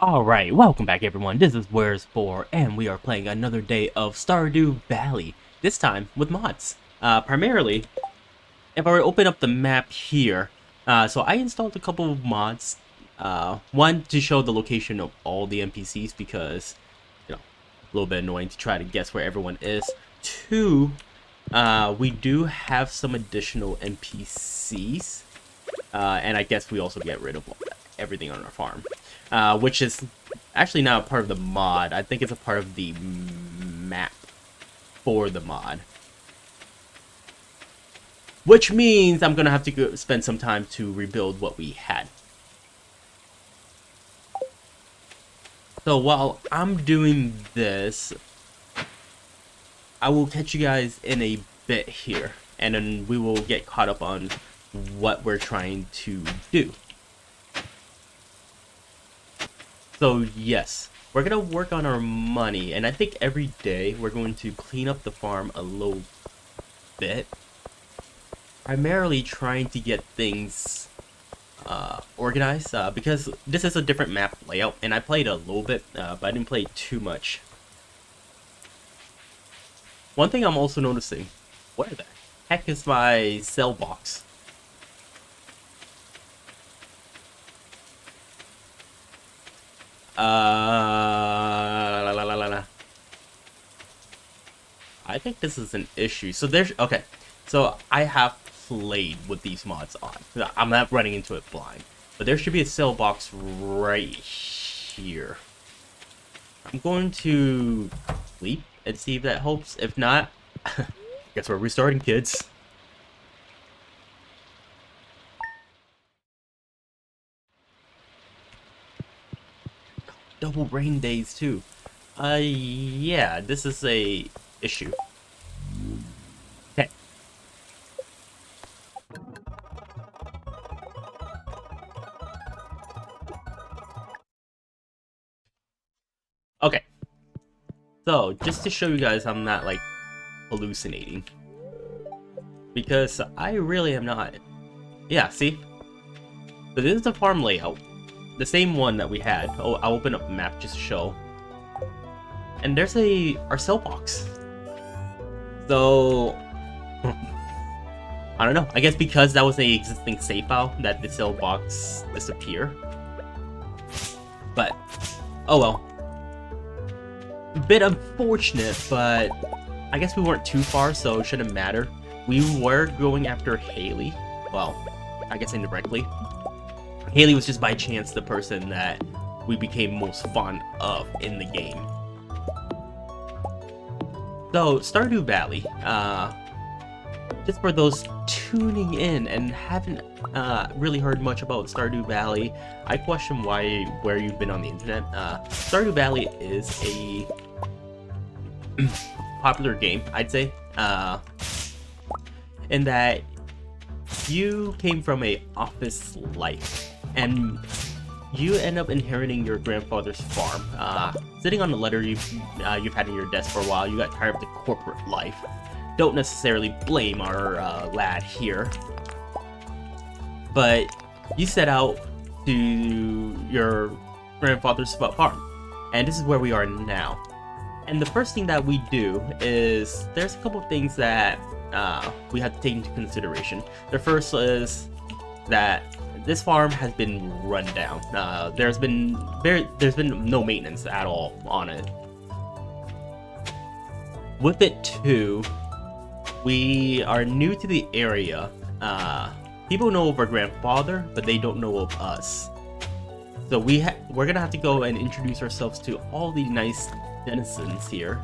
Alright, welcome back everyone, this is Where's4, and we are playing another day of Stardew Valley, this time with mods. Primarily, if I were to open up the map here, so I installed a couple of mods. One, to show the location of all the NPCs, because, you know, a little bit annoying to try to guess where everyone is. Two, we do have some additional NPCs, and I guess we also get rid of everything on our farm. Which is actually not a part of the mod. I think it's a part of the map for the mod. Which means I'm gonna have to go spend some time to rebuild what we had. So while I'm doing this, I will catch you guys in a bit here, and then we will get caught up on what we're trying to do. So yes, we're gonna work on our money, and I think every day we're going to clean up the farm a little bit. Primarily trying to get things organized, because this is a different map layout, and I played a little bit, but I didn't play too much. One thing I'm also noticing, where the heck is my cell box? I think this is an issue. So there's okay. So I have played with these mods on. I'm not running into it blind, but there should be a cell box right here. I'm going to sleep and see if that helps. If not, guess we're restarting, kids. Double rain days too. Yeah, this is a issue. Okay. Okay. So, just to show you guys I'm not, like, hallucinating. Because I really am not. Yeah, see? So this is the farm layout. The same one that we had. Oh, I'll open up the map just to show. And there's our cell box. So I don't know. I guess because that was an existing save file that the cell box disappear. But oh well. A bit unfortunate, but I guess we weren't too far, so it shouldn't matter. We were going after Haley. Well, I guess indirectly. Haley was just by chance the person that we became most fond of in the game. So, Stardew Valley, just for those tuning in and haven't really heard much about Stardew Valley, I question where you've been on the internet. Stardew Valley is a popular game, I'd say, in that you came from a office life, and you end up inheriting your grandfather's farm. Sitting on the letter you've had in your desk for a while, you got tired of the corporate life. Don't necessarily blame our lad here, but you set out to your grandfather's farm, and this is where we are now. And the first thing that we do is there's a couple of things that we have to take into consideration. The first is that this farm has been run down. There's been no maintenance at all on it. With it too, we are new to the area. People know of our grandfather, but they don't know of us. So we're gonna have to go and introduce ourselves to all the nice denizens here.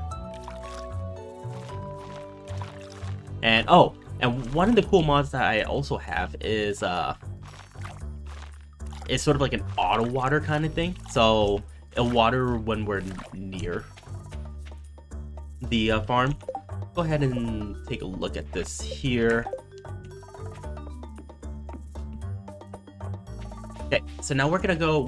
And oh, and one of the cool mods that I also have is it's sort of like an auto water kind of thing. So it'll water when we're near the farm. Go ahead and take a look at this here. Okay, so now we're gonna go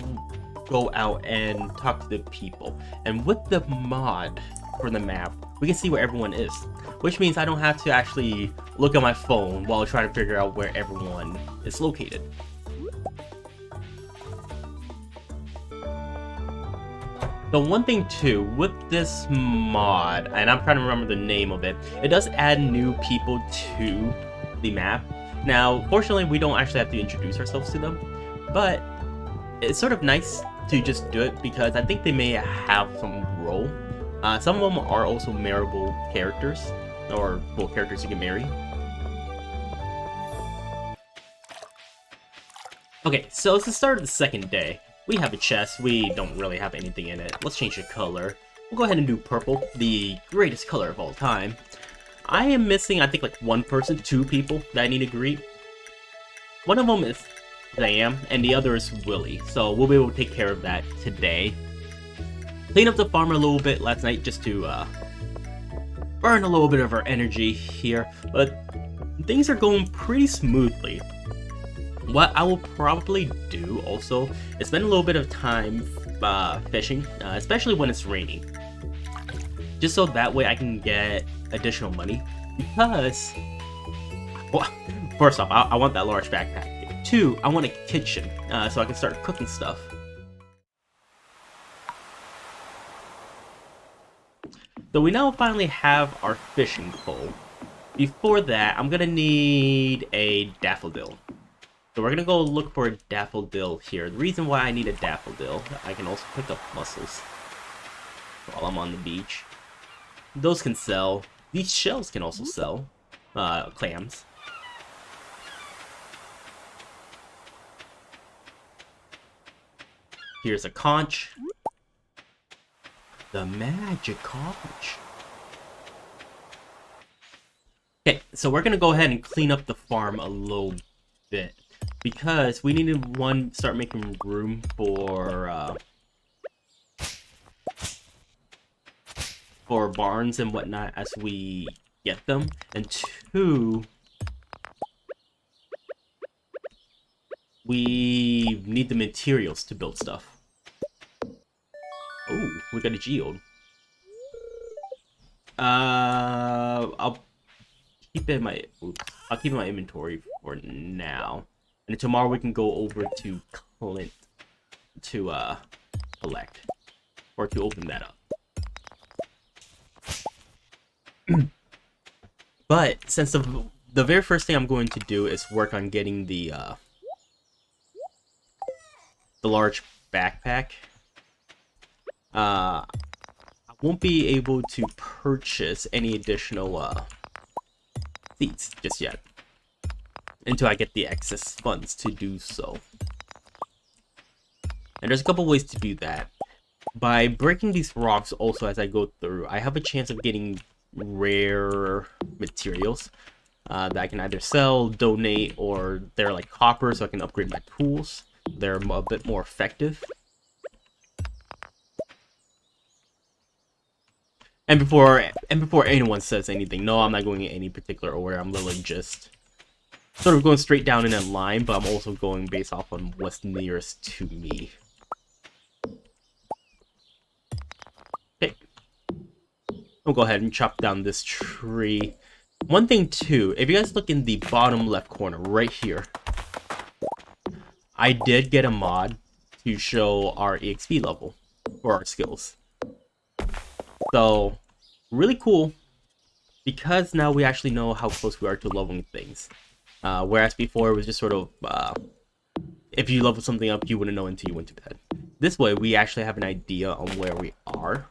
out and talk to the people. And with the mod for the map, we can see where everyone is, which means I don't have to actually look at my phone while trying to figure out where everyone is located. The one thing too, with this mod, and I'm trying to remember the name of it, it does add new people to the map. Now, fortunately, we don't actually have to introduce ourselves to them, but it's sort of nice to just do it because I think they may have some role. Some of them are also marriable characters, or well, characters you can marry. Okay, so it's the start of the second day. We have a chest, we don't really have anything in it. Let's change the color. We'll go ahead and do purple, the greatest color of all time. I am missing, I think, like one person, two people that I need to greet. One of them is Sam, and the other is Willie, so we'll be able to take care of that today. Clean up the farm a little bit last night just to burn a little bit of our energy here, but things are going pretty smoothly. What I will probably do also is spend a little bit of time fishing, especially when it's raining. Just so that way I can get additional money. Because, well, first off, I want that large backpack. Two, I want a kitchen so I can start cooking stuff. So we now finally have our fishing pole. Before that, I'm gonna need a daffodil. So we're gonna go look for a daffodil here. The reason why I need a daffodil, I can also pick up mussels while I'm on the beach. Those can sell. These shells can also sell. Clams. Here's a conch. The magic conch. Okay, so we're gonna go ahead and clean up the farm a little bit. Because we need to, start making room for barns and whatnot as we get them. And two, we need the materials to build stuff. Oh, we got a geode. I'll keep it in my inventory for now. And tomorrow we can go over to Clint to collect or to open that up. But since the very first thing I'm going to do is work on getting the large backpack. I won't be able to purchase any additional seeds just yet until I get the excess funds to do so. And there's a couple ways to do that. By breaking these rocks also as I go through, I have a chance of getting rare materials that I can either sell, donate, or they're like copper so I can upgrade my tools. They're a bit more effective. And before anyone says anything, no, I'm not going in any particular order. I'm literally just sort of going straight down in a line, but I'm also going based off on what's nearest to me. Okay. I'll go ahead and chop down this tree. One thing too, if you guys look in the bottom left corner, right here, I did get a mod to show our EXP level for our skills. So, really cool, because now we actually know how close we are to leveling things. Whereas before it was just sort of, if you level something up, you wouldn't know until you went to bed. This way, we actually have an idea on where we are.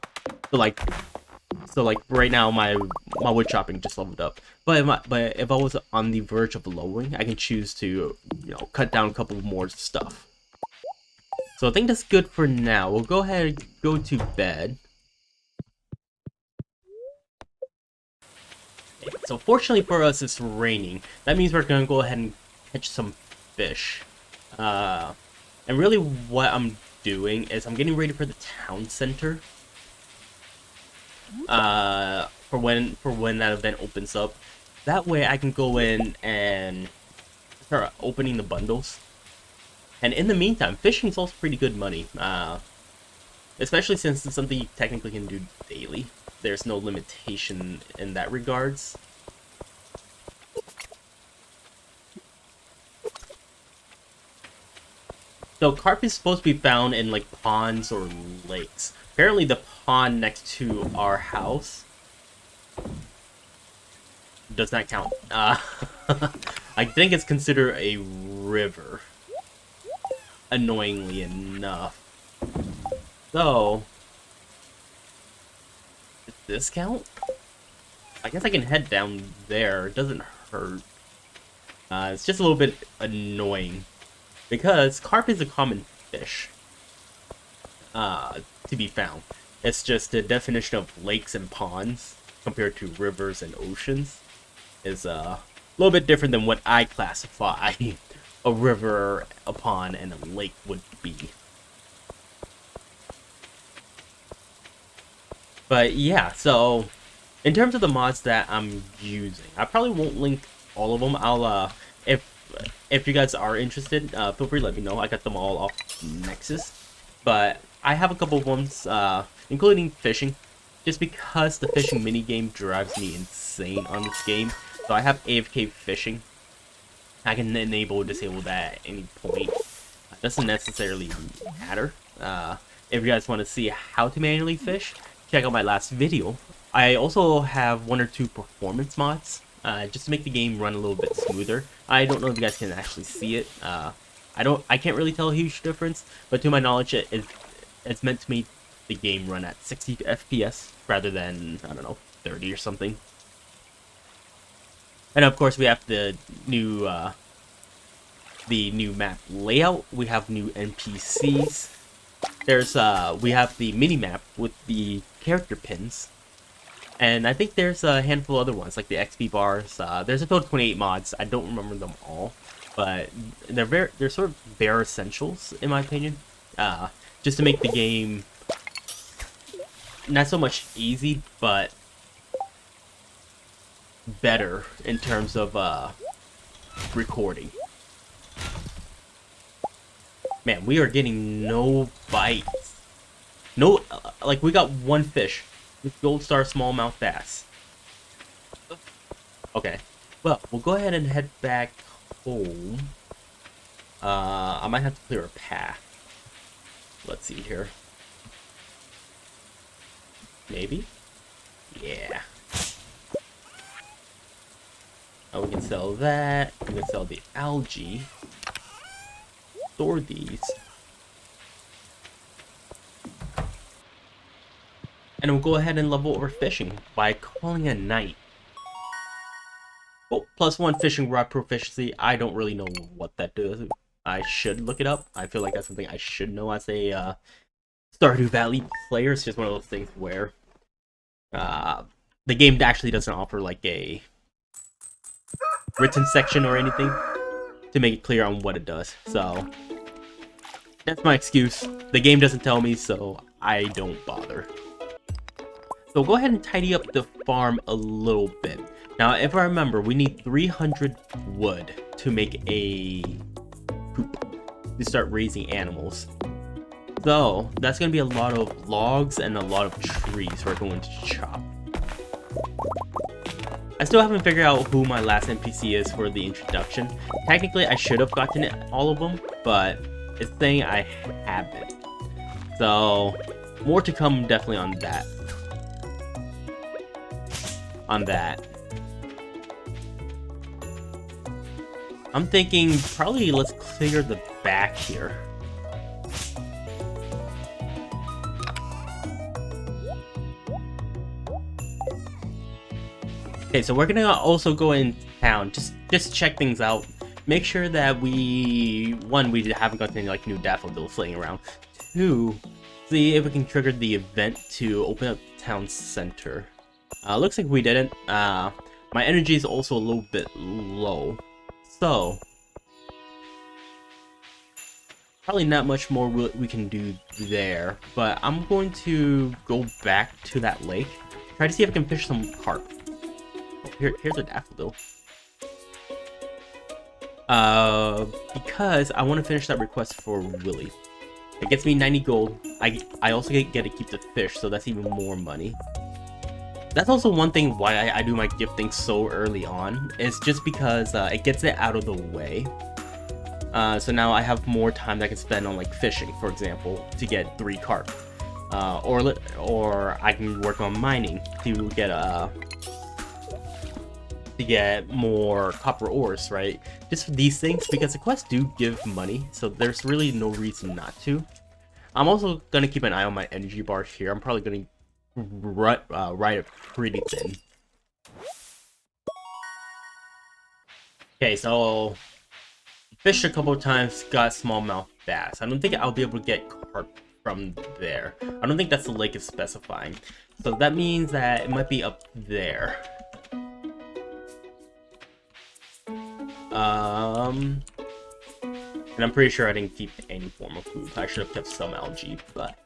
So like right now, my wood chopping just leveled up. But if I was on the verge of lowering, I can choose to, cut down a couple more stuff. So I think that's good for now. We'll go ahead and go to bed. So fortunately for us, it's raining. That means we're gonna go ahead and catch some fish. And really what I'm doing is I'm getting ready for the town center. For when that event opens up. That way I can go in and start opening the bundles. And in the meantime, fishing is also pretty good money. Especially since it's something you technically can do daily. There's no limitation in that regards. So carp is supposed to be found in like ponds or lakes. Apparently the pond next to our house does not count. I think it's considered a river, annoyingly enough. So, does this count? I guess I can head down there. It doesn't hurt. It's just a little bit annoying because carp is a common fish to be found. It's just the definition of lakes and ponds compared to rivers and oceans is a little bit different than what I classify a river, a pond, and a lake would be. But yeah, so in terms of the mods that I'm using, I probably won't link all of them. I'll if you guys are interested, feel free to let me know. I got them all off Nexus, but I have a couple of ones, including fishing, just because the fishing minigame drives me insane on this game. So I have AFK fishing. I can enable or disable that at any point. It doesn't necessarily matter. If you guys want to see how to manually fish, check out my last video. I also have 1 or 2 performance mods, just to make the game run a little bit smoother. I don't know if you guys can actually see it. I can't really tell a huge difference, but to my knowledge, it's meant to make the game run at 60 FPS rather than, I don't know, 30 or something. And of course, we have the new map layout. We have new NPCs. We have the mini map with the character pins, and I think there's a handful of other ones like the XP bars. There's a total of 28 mods. I don't remember them all, but they're sort of bare essentials in my opinion, just to make the game not so much easy, but better in terms of recording. Man, we are getting no bites. No, like we got 1 fish. This gold star smallmouth bass. Okay, well, we'll go ahead and head back home. I might have to clear a path. Let's see here. Maybe? Yeah. Oh, we can sell that. We can sell the algae. Store these. And we'll go ahead and level over fishing by calling a night. Oh, +1 fishing rod proficiency. I don't really know what that does. I should look it up. I feel like that's something I should know as a Stardew Valley player. It's just one of those things where the game actually doesn't offer like a written section or anything to make it clear on what it does. So that's my excuse. The game doesn't tell me, so I don't bother. So go ahead and tidy up the farm a little bit. Now, if I remember, we need 300 wood to make a coop to start raising animals. So that's going to be a lot of logs and a lot of trees we're going to chop. I still haven't figured out who my last NPC is for the introduction. Technically, I should have gotten all of them, but it's saying I haven't. So, more to come definitely on that. I'm thinking probably let's clear the back here. Okay, so we're gonna also go in town, just check things out. Make sure that we haven't gotten any like new daffodils laying around. 2, see if we can trigger the event to open up the town center. Looks like we didn't. My energy is also a little bit low, so probably not much more we can do there. But I'm going to go back to that lake, try to see if I can fish some carp. Oh, here's a daffodil. Because I want to finish that request for Willy. It gets me 90 gold. I also get to keep the fish, so that's even more money. That's also one thing why I do my gifting so early on. It's just because it gets it out of the way. So now I have more time that I can spend on like fishing, for example, to get 3 carp. Or I can work on mining to get more copper ores, right? Just these things, because the quests do give money, so there's really no reason not to. I'm also gonna keep an eye on my energy bar here. I'm probably gonna write it pretty thin. Okay, so fished a couple of times, got smallmouth bass. I don't think I'll be able to get carp from there. I don't think that's the lake is specifying. So that means that it might be up there. And I'm pretty sure I didn't keep any form of food. I should have kept some algae, but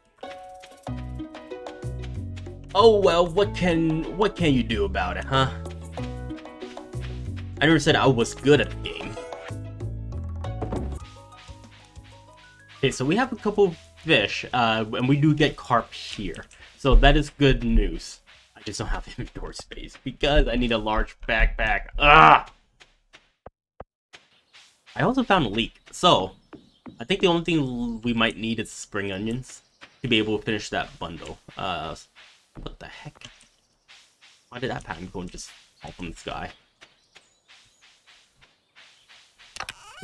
oh well, what can you do about it, huh? I never said I was good at the game. Okay, so we have a couple fish, and we do get carp here. So that is good news. I just don't have inventory space because I need a large backpack. Ah! I also found a leek, so I think the only thing we might need is spring onions to be able to finish that bundle. What the heck? Why did that pattern go and just fall from the sky?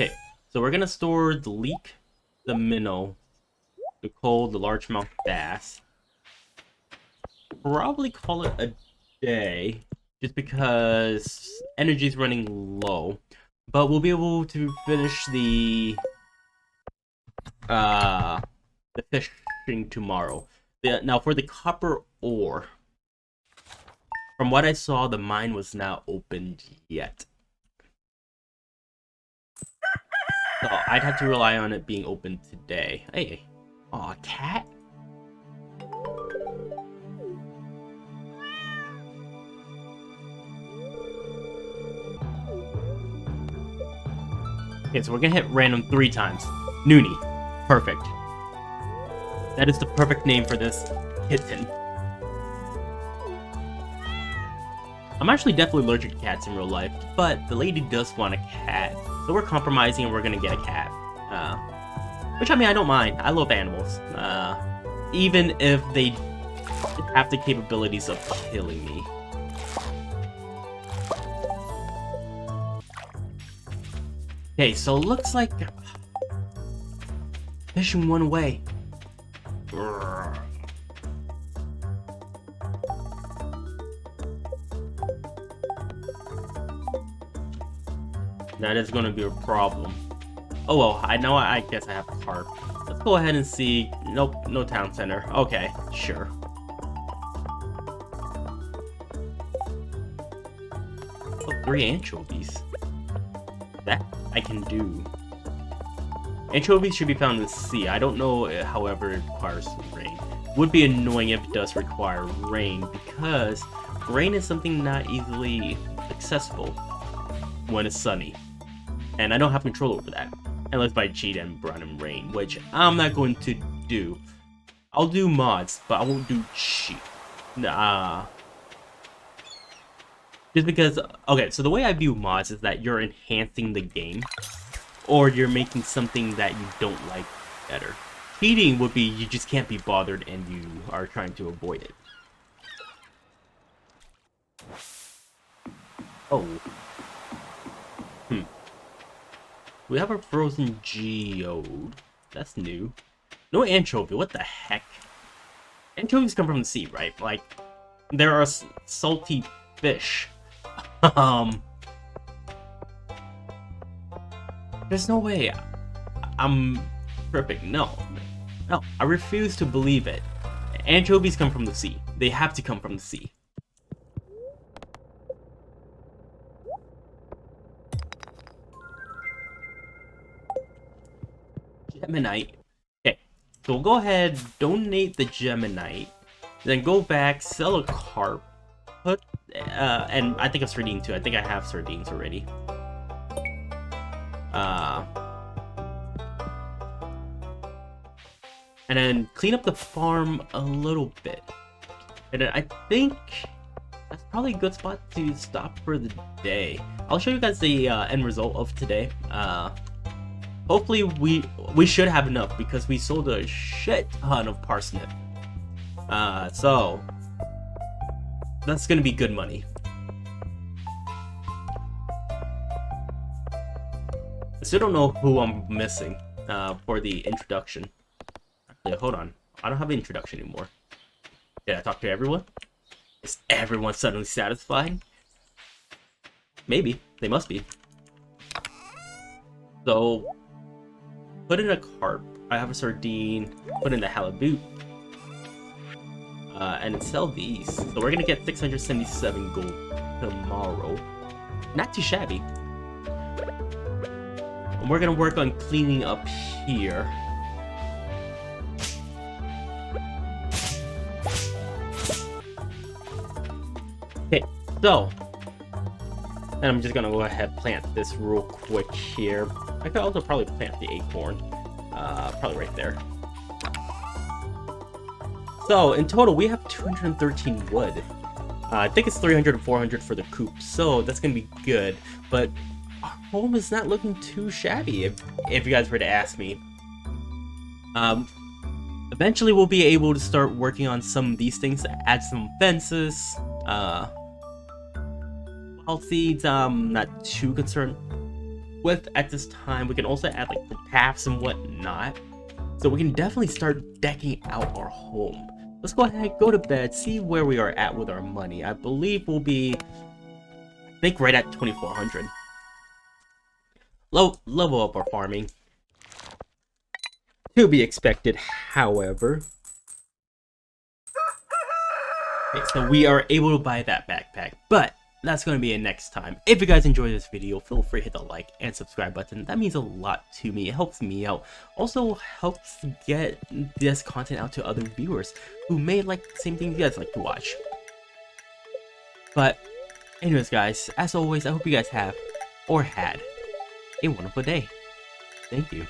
Okay, so we're gonna store the leek, the minnow, the coal, the largemouth bass. Probably call it a day, just because energy's running low. But we'll be able to finish the fishing tomorrow. Now for the copper ore, from what I saw, the mine was not opened yet. So I'd have to rely on it being open today. Hey, aw, cat. Okay, so we're gonna hit random 3 times. Noonie. Perfect. That is the perfect name for this kitten. I'm actually definitely allergic to cats in real life, but the lady does want a cat. So we're compromising and we're gonna get a cat. Which, I mean, I don't mind. I love animals. Even if they have the capabilities of killing me. Okay, so it looks like fishing one away. That is gonna be a problem. Oh well, I know. I guess I have carp. Let's go ahead and see. Nope, no town center. Okay, sure. Oh, 3 anchovies. That I can do. Anchovies should be found in the sea. I don't know, however, it requires rain. Would be annoying if it does require rain, because rain is something not easily accessible when it's sunny. And I don't have control over that. Unless I cheat and run in rain, which I'm not going to do. I'll do mods, but I won't do cheat. Nah. Just because, okay, so the way I view mods is that you're enhancing the game, or you're making something that you don't like better. Cheating would be you just can't be bothered and you are trying to avoid it. Oh. We have a frozen geode. That's new. No anchovy, what the heck? Anchovies come from the sea, right? Like, there are salty fish. There's no way I'm perfect. No, I refuse to believe it. Anchovies come from the sea. They have to come from the sea. Geminite. Okay, so we'll go ahead, donate the Geminite, then go back, sell a carp, put, and I think of sardine too. I think I have sardines already. And then clean up the farm a little bit. And then I think that's probably a good spot to stop for the day. I'll show you guys the end result of today. hopefully we should have enough because we sold a shit ton of parsnip. So that's gonna be good money. I still don't know who I'm missing for the introduction. Actually, hold on. I don't have an introduction anymore. Did I talk to everyone? Is everyone suddenly satisfied? Maybe. They must be. So, put in a carp. I have a sardine. Put in the halibut. And sell these. So we're gonna get 677 gold tomorrow. Not too shabby. And we're gonna work on cleaning up here. Okay, so, and I'm just gonna go ahead and plant this real quick here. I could also probably plant the acorn, probably right there. So in total, we have 213 wood. I think it's 300 and 400 for the coop, so that's gonna be good. But our home is not looking too shabby, if you guys were to ask me. Eventually, we'll be able to start working on some of these things, add some fences. Wild seeds, not too concerned with at this time. We can also add like paths and whatnot, so we can definitely start decking out our home. Let's go ahead, go to bed, see where we are at with our money. I believe we'll be, I think, right at 2,400. Level up our farming. To be expected, however. Okay, so we are able to buy that backpack, but that's going to be it next time. If you guys enjoyed this video, feel free to hit the like and subscribe button. That means a lot to me. It helps me out. Also helps get this content out to other viewers who may like the same thing you guys like to watch. But anyways, guys, as always, I hope you guys have or had a wonderful day. Thank you.